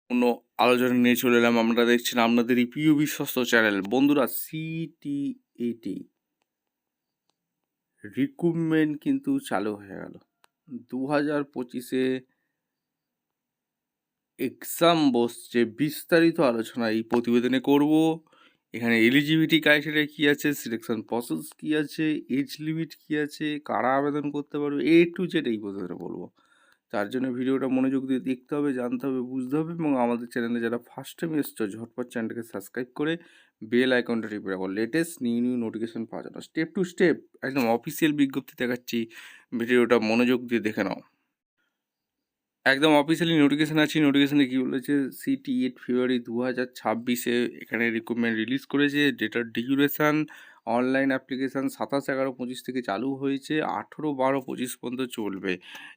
কোনো আলোচনা নিয়ে চলে এলাম। আমরা দেখছেন আপনাদের এই প্রিয় বিশ্বস্ত চ্যানেল। বন্ধুরা, সিটিইটি রিক্রুটমেন্ট কিন্তু চালু হয়ে গেল। 2025-এ এক্সাম বসছে। বিস্তারিত আলোচনা এই প্রতিবেদনে করব। এখানে এলিজিবিলিটি ক্রাইটেরিয়া কী আছে, সিলেকশন প্রসেস কী আছে, এজ লিমিট কী আছে, কারা আবেদন করতে পারবে, A to Z এই প্রতিবেদনে বলবো। তার জন্য ভিডিওটা মনোযোগ দিয়ে দেখতে হবে, জানতে হবে, বুঝতে হবে এবং আমাদের চ্যানেলে যারা ফার্স্ট টাইম এসছো ঝটপট চ্যানেলটাকে সাবস্ক্রাইব করে বেল আইকনটা টিপে রাখো লেটেস্ট নিউ নোটিফিকেশন পাওয়ার জন্য। স্টেপ টু স্টেপ একদম অফিসিয়াল বিজ্ঞপ্তি দেখাচ্ছি, ভিডিওটা মনোযোগ দিয়ে দেখে নাও। একদম অফিসিয়ালি নোটিফিকেশান আছে। নোটিফিকেশানে কী বলেছে, সিটি8 ফেব্রুয়ারি 2026-এ এখানে রিক্রুটমেন্ট রিলিজ করেছে, যেটার ডিউরেশান অনলাইন অ্যাপ্লিকেশান 27/11/25 থেকে চালু হয়েছে, 18/12/25 পর্যন্ত চলবে।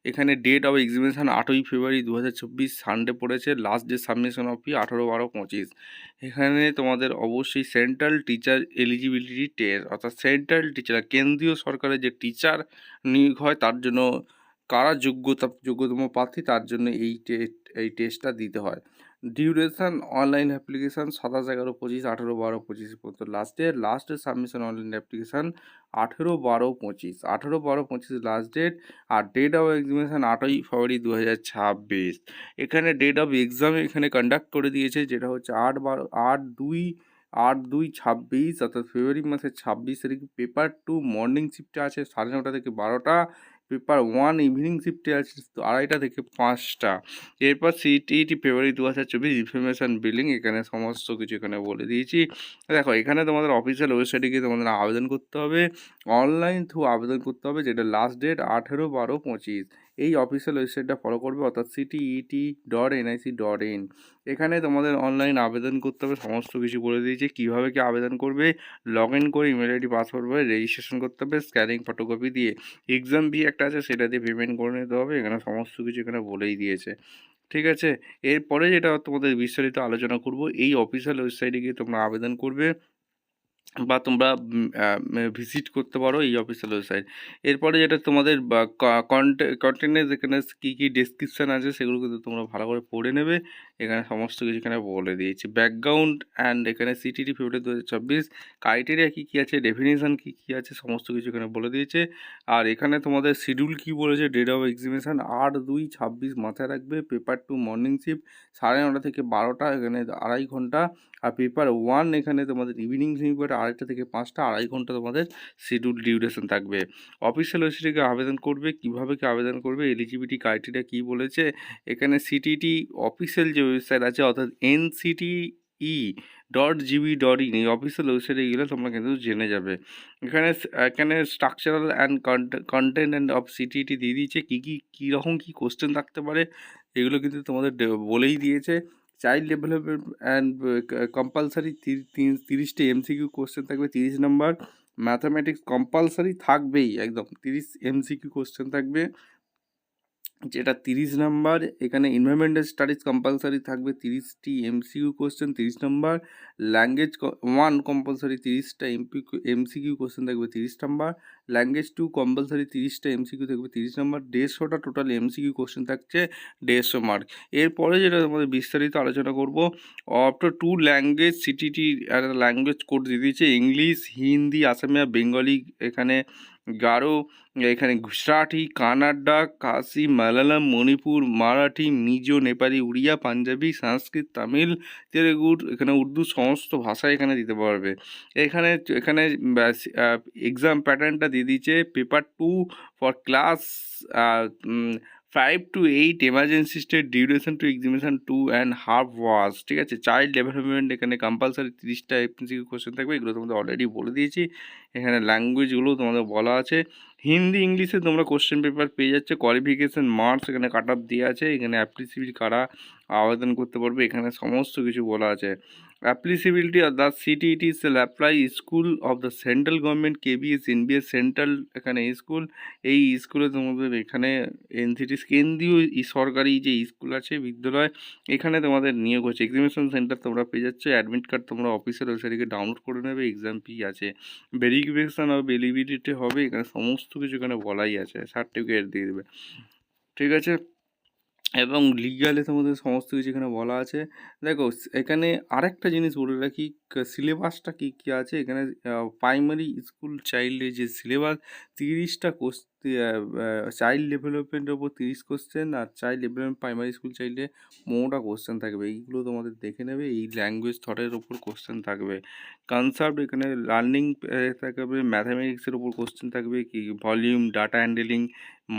এখানে ডেট অফ এক্সামিনেশান 8ই ফেব্রুয়ারি 2024 সানডে পড়েছে, last day submission of fee 18/12/25। এখানে তোমাদের অবশ্যই সেন্ট্রাল টিচার এলিজিবিলিটি টেস্ট, অর্থাৎ সেন্ট্রাল টিচার কেন্দ্রীয় সরকারের যে টিচার নিয়োগ হয় তার জন্য কারা যোগ্যতম প্রার্থী তার জন্য এই টেস্টটা দিতে হয়। ডিউরেশান অনলাইন অ্যাপ্লিকেশান 27/11/25, 18/12/25 পর্যন্ত last date submission online application 18/12/25, 18/12/25 last date. আর ডেট অফ এক্সামিনেশান 8ই ফেব্রুয়ারি 2026। এখানে ডেট অফ এক্সাম এখানে কন্ডাক্ট করে দিয়েছে, যেটা হচ্ছে 8/2/26, অর্থাৎ ফেব্রুয়ারি মাসের 26 তারিখ। পেপার 2 মর্নিং শিফটে আছে 9:30 থেকে 12টা। পেপার 1 ইভিনিং শিফটে আছে 2:30 থেকে 5টা। এরপর সিটিইটি ফেব্রুয়ারি 2024 ইনফরমেশান বিলিং, এখানে সমস্ত কিছু এখানে বলে দিয়েছি। দেখো, এখানে তোমাদের অফিসিয়াল ওয়েবসাইটে গিয়ে তোমাদের আবেদন করতে হবে, অনলাইন থ্রু আবেদন করতে হবে, যেটা লাস্ট ডেট 18/12/25। এই অফিসিয়াল ওয়েবসাইটটা ফলো করবে, অর্থাৎ ctet.nic.in। এখানে তোমাদের অনলাইন আবেদন করতে হবে, সমস্ত কিছু বলে দিয়েছি। কীভাবে কি আবেদন করবে, লগ ইন করে ইমেল আইডি পাসওয়ার্ড ভরে রেজিস্ট্রেশন করতে হবে স্ক্যানিং ফটোকপি দিয়ে। এক্সাম ফি একটা আছে, সেটা দিয়ে পেমেন্ট করে নিতে হবে। এখানে সমস্ত কিছু এখানে বলেই দিয়েছে, ঠিক আছে। এরপরে যেটা তোমাদের বিস্তারিত আলোচনা করব, এই অফিসিয়াল ওয়েবসাইটে গিয়ে তোমরা আবেদন করবে বা তোমরা ভিজিট করতে পারো এই অফিসিয়াল ওয়েবসাইট। এরপরে যেটা তোমাদের কন্টেন্টে যেখানে কী কী ডেসক্রিপশান আছে সেগুলো কিন্তু তোমরা ভালো করে পড়ে নেবে। এখানে সমস্ত কিছু এখানে বলে দিয়েছি। ব্যাকগ্রাউন্ড অ্যান্ড এখানে সিটিটি ফেব্রুয়ারি 2024 ক্রাইটেরিয়া কী কী আছে, ডেফিনেশান কী কী আছে, সমস্ত কিছু এখানে বলে দিয়েছে। আর এখানে তোমাদের শিডিউল কী বলেছে, ডেট অফ এক্সামিনেশান 8/2/26 মাথায় রাখবে। পেপার 2 মর্নিং শিফট 9:30 থেকে 12টা, এখানে 2.5 ঘন্টা। আর পেপার 1 এখানে তোমাদের ইভিনিং পেপার 2:30 থেকে 5টা, 2.5 ঘন্টা তোমাদের শিডিউল ডিউরেশন থাকবে। অফিসিয়াল ওয়েবসাইটে আবেদন করবে, কীভাবে কি আবেদন করবে, এলিজিবিলিটি ক্রাইটেরিয়া কী বলেছে। এখানে সিটিটি অফিসিয়াল যে ওয়েবসাইট আছে, অর্থাৎ NCTE.gov.in, এই অফিসিয়াল ওয়েবসাইটে গেলে তোমরা কিন্তু জেনে যাবে। এখানে structural and content and of CTET দিয়ে দিয়েছে, কীরকম কী কোশ্চেন থাকতে পারে, এগুলো কিন্তু তোমাদের বলেই দিয়েছে। চাইল্ড ডেভেলপমেন্ট অ্যান্ড কম্পালসারি 30টি MCQ কোশ্চেন থাকবে 30 নম্বর। ম্যাথামেটিক্স কম্পালসারি থাকবেই, একদম 30 MCQ কোশ্চেন থাকবে, যেটা 30 নাম্বার। এখানে এনভায়রনমেন্টাল স্টাডিজ কম্পালসারি থাকবে 30টি MCQ কোশ্চেন 30 নম্বর। ল্যাঙ্গুয়েজ 1 কম্পালসারি 30টা MCQ কোশ্চেন থাকবে 30 নম্বর। ল্যাঙ্গুয়েজ 2 কম্পালসারি 30টা MCQ থাকবে 30 নম্বর। 150টা টোটাল MCQ কোশ্চেন থাকছে, 150 মার্ক। এরপরে যেটা আমাদের বিস্তারিত আলোচনা করব, আপ টু 2 ল্যাঙ্গুয়েজ সিটিটি একটা ল্যাঙ্গুয়েজ কোড দিয়ে দিয়েছে, ইংলিশ, হিন্দি, আসামিয়া, বেঙ্গলি, এখানে গারো, এখানে গুজরাটি, কানাডা, কাশি, মালায়ালাম, মণিপুর, মারাঠি, মিজো, নেপালি, উড়িয়া, পাঞ্জাবি, সংস্কৃত, তামিল, তেলেগু, এখানে উর্দু, সমস্ত ভাষা এখানে দিতে পারবে। এখানে এখানে এক্সাম প্যাটার্নটা দিয়ে দিয়েছে। Paper 2 for class 5 to 8, emergency state, duration to examination 2.5 hours, ঠিক আছে। চাইল্ড ডেভেলপমেন্ট এখানে কম্পালসারি 30টা MCQ কোশ্চেন থাকবে, এগুলো তোমাদের অলরেডি বলে দিয়েছি। এখানে ল্যাঙ্গুয়েজগুলো তোমাদের বলা আছে। হিন্দি ইংলিশে তোমরা কোশ্চেন পেপার পেয়ে যাচ্ছে। কোয়ালিফিকেশান মার্কস এখানে কাট অফ দেওয়া আছে। এখানে অ্যাপ্লিসিবিলিটি কারা আবেদন করতে পারবে, এখানে সমস্ত কিছু বলা আছে। Applicability of the CTET shall apply school of the central government KBS NBS central এখানে স্কুল। এই স্কুলে তোমাদের এখানে NCT কেন্দ্রীয় সরকারি যে স্কুল আছে বিদ্যালয়, এখানে তোমাদের নিয়োগ হচ্ছে। এক্সামিনেশন সেন্টার তোমরা পেয়ে যাচ্ছ। অ্যাডমিট কার্ড তোমরা অফিসের ওয়েবসাইটে ডাউনলোড করে নেবে। এক্সাম ফি আছে, ভেরিফিকেশান অফ এলিজিবিলিটি হবে, এখানে সমস্ত কিছু এখানে বলাই আছে। সার্টিফিকেট দিয়ে দেবে, ঠিক আছে। এবং লিগ্যালে তোমাদের সমস্ত কিছু এখানে বলা আছে। দেখো এখানে আরেকটা জিনিস বলে রাখি, সিলেবাসটা কী, কী আছে এখানে। প্রাইমারি স্কুল চাইল্ডের যে সিলেবাস 30টা চাইল্ড ডেভেলপমেন্টের ওপর 30 কোশ্চেন, আর চাইল্ড ডেভেলপমেন্ট প্রাইমারি স্কুল চাইল্ডে 15টা কোশ্চেন থাকবে। এইগুলো তোমাদের দেখে নেবে। এই ল্যাঙ্গুয়েজ থটের ওপর কোশ্চেন থাকবে। কনসেপ্ট এখানে লার্নিং থাকবে, ম্যাথামেটিক্সের ওপর কোশ্চেন থাকবে, কি ভলিউম, ডাটা হ্যান্ডেলিং,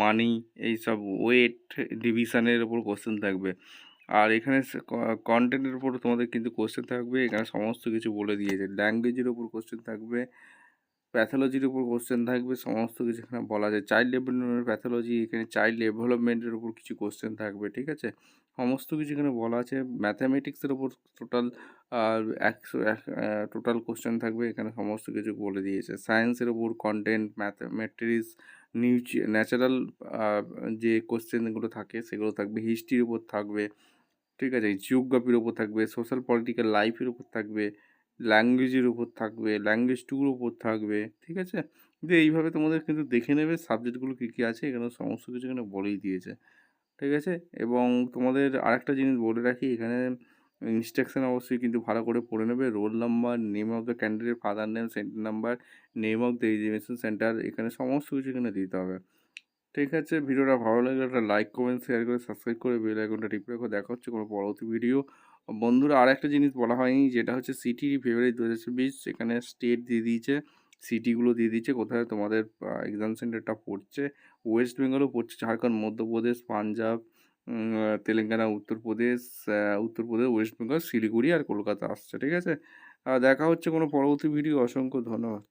মানি, এইসব ওয়েট ডিভিশনের ওপর কোশ্চেন থাকবে। আর এখানে কন্টেন্টের উপর তোমাদের কিন্তু কোশ্চেন থাকবে। এখানে সমস্ত কিছু বলে দিয়েছে। ল্যাঙ্গুয়েজের উপর কোশ্চেন থাকবে, প্যাথোলজির উপর কোশ্চেন থাকবে, সমস্ত কিছু এখানে বলা যায়। চাইল্ড ডেভেলপমেন্টের প্যাথোলজি, এখানে চাইল্ড ডেভেলপমেন্টের উপর কিছু কোশ্চেন থাকবে, ঠিক আছে। সমস্ত কিছু এখানে বলা আছে। ম্যাথামেটিক্সের ওপর টোটাল একশো টোটাল কোশ্চেন থাকবে, এখানে সমস্ত কিছু বলে দিয়েছে। সায়েন্সের ওপর কন্টেন্ট, ম্যাথমেটিক্স, ন্যাচারাল যে কোশ্চেনগুলো থাকে সেগুলো থাকবে। হিস্ট্রির উপর থাকবে, ঠিক আছে। জিওগ্রাফির ওপর থাকবে, সোশ্যাল পলিটিক্যাল লাইফের উপর থাকবে, ল্যাঙ্গুয়েজের উপর থাকবে, ল্যাঙ্গুয়েজ টুর উপর থাকবে, ঠিক আছে। কিন্তু এইভাবে তোমাদের কিন্তু দেখে নেবে সাবজেক্টগুলো কী কী আছে, এখানে সমস্ত কিছু এখানে বলেই দিয়েছে, ঠিক আছে। এবং তোমাদের আরেকটা জিনিস বলে রাখি, এখানে ইনস্ট্রাকশান অবশ্যই কিন্তু ভালো করে পড়ে নেবে। Roll number, name of the candidate, father name, centre number, name of the examination centre, এখানে সমস্ত কিছু এখানে দিতে হবে, ঠিক আছে। ভিডিওটা ভালো লাগলে একটা লাইক, কমেন্ট, শেয়ার করে সাবস্ক্রাইব করে বেল আইকনটা টিপে রাখো। দেখা হচ্ছে কোনো পরবর্তী ভিডিও। বন্ধুরা আরেকটা জিনিস বলা হয়নি, যেটা হচ্ছে সিটি ফেব্রুয়ারি 2024, এখানে স্টেট দিয়ে দিয়েছে, সিটিগুলো দিয়ে দিয়েছে কোথায় তোমাদের এক্সাম সেন্টারটা পড়ছে। ওয়েস্ট বেঙ্গলও পড়ছে, ঝাড়খণ্ড, মধ্যপ্রদেশ, পাঞ্জাব, তেলেঙ্গানা, উত্তরপ্রদেশ, ওয়েস্ট বেঙ্গল, শিলিগুড়ি আর কলকাতা আসছে, ঠিক আছে। দেখা হচ্ছে কোনো পরবর্তী ভিডিও। অসংখ্য ধন্যবাদ।